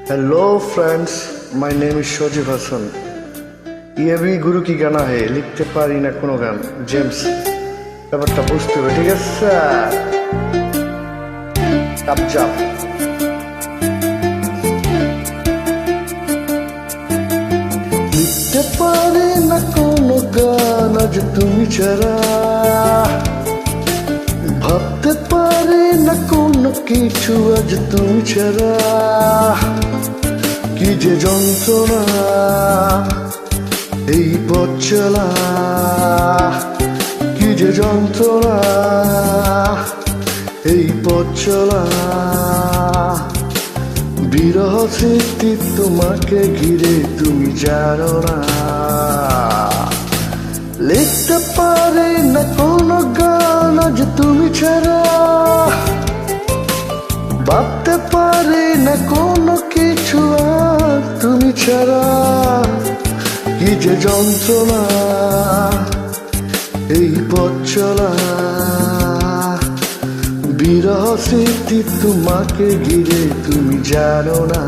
Hello friends, my name is सजीव हसन। ये भी गुरु की गाना है, लिखते पारी ना कोनो गान। जेम्स ব্যাপারটা বুঝতে হবে, ঠিক আছে? চাপ চাপ লিখতে পারি না কোনো গান আজ তুমি ছাড়া, ভাবতে পারি না কোনো কিছু আজ তুমি ছাড়া। কি যে যন্ত্রণা এই পথ চলা, কি যে যন্ত্রণা এই পথ চলা। বিরহ স্মৃতি তোমাকে ঘিরে তুমি জানো না। লিখতে পারি না কোনো গান আজ তুমি ছাড়া, ভাবতে পারি না কোনো কিছু আর তুমি ছাড়া। কি যে যন্ত্রণা এই পথ চলা, বিরহ স্মৃতি তোমাকে ঘিরে তুমি জানো না।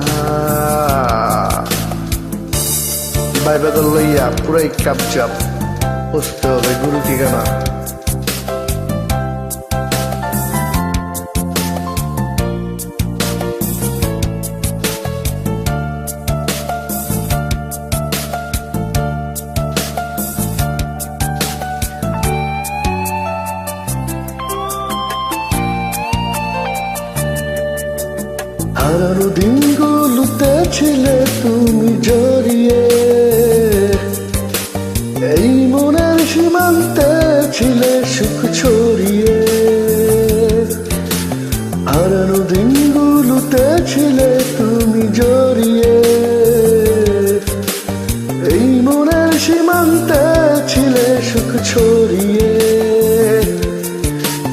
বাইবেল লইয়া পুরাই কাপচাপ বুঝতে হবে গুরু কি গানা। হারানো দিনগুলোতে ছিলে তুমি জড়িয়ে, এই মনের সীমান্তে ছিলে সুখ ছড়িয়ে। হারানো দিনগুলোতে ছিলে তুমি জড়িয়ে, এই মনের সীমান্তে ছিলে সুখ ছড়িয়ে।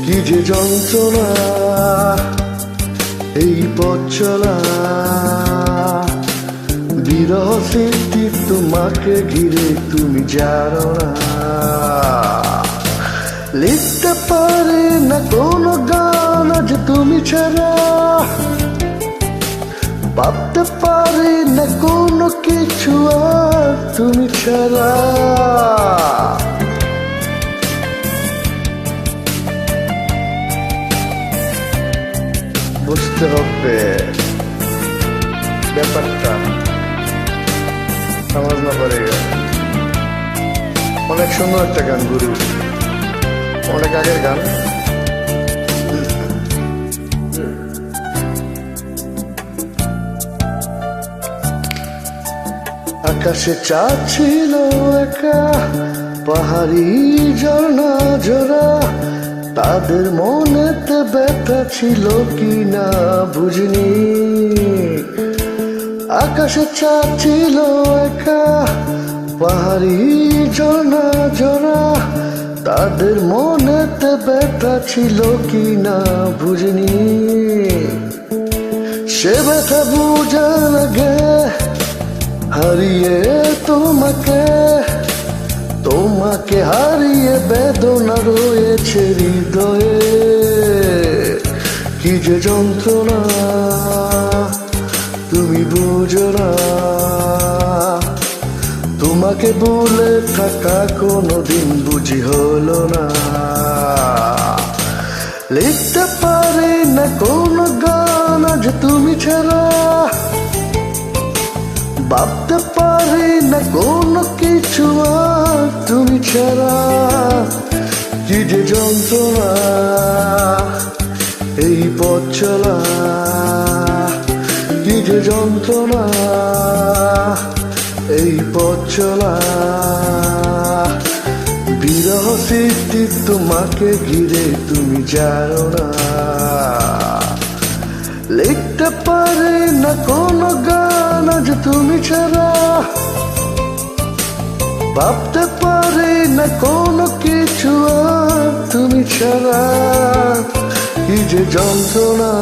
কি যে যন্ত্রণা এই পথ চলা, বিরহ স্মৃতি তোমাকে ঘিরে তুমি জানো না। লিখতে পারি না কোনো গান আজ তুমি ছাড়া, ভাবতে পারি না কোনো কিছু আর তুমি ছাড়া। বুঝতে হবে ব্যাপারটা, সমাজ না পারে। অনেক সুন্দর একটা গান গুরু, অনেক আগের গান। আকাশে চাঁদ ছিল একা, পাহাড়ি ঝর্ণা ঝরা। তাদের মনেতে ব্যথা ছিল কি না বুঝিনি। আকাশে চাঁদ ছিল একা, পাহাড়ি ঝর্ণা ঝরা। তাদের মনেতে ব্যথা ছিল কি না বুঝিনি। সে ব্যথা বুঝা লাগে হারিয়ে তোমাকে, তোমাকে হারিয়ে বেদনা রয়েছে হৃদয়ে। কি যে যন্ত্রণা তুমি বুঝো না, তোমাকে বলে থাকা কোনোদিন বুঝি হলো না। লিখতে পারি না কোনো গান আজ তুমি ছাড়া, ভাবতে পারি না কোনো কিছু আর তুমি ছাড়া। কি যে যন্ত্রণা এই পথ চলা, কি যে যন্ত্রণা এই পথ চলা। বিরহ স্মৃতি তোমাকে ঘিরে তুমি জানো না। লিখতে পারি না কোনো গান আজ তুমি ছাড়া, ভাবতে পারি না কোনো কিছু আর তুমি ছাড়া। কি যে যন্ত্রণা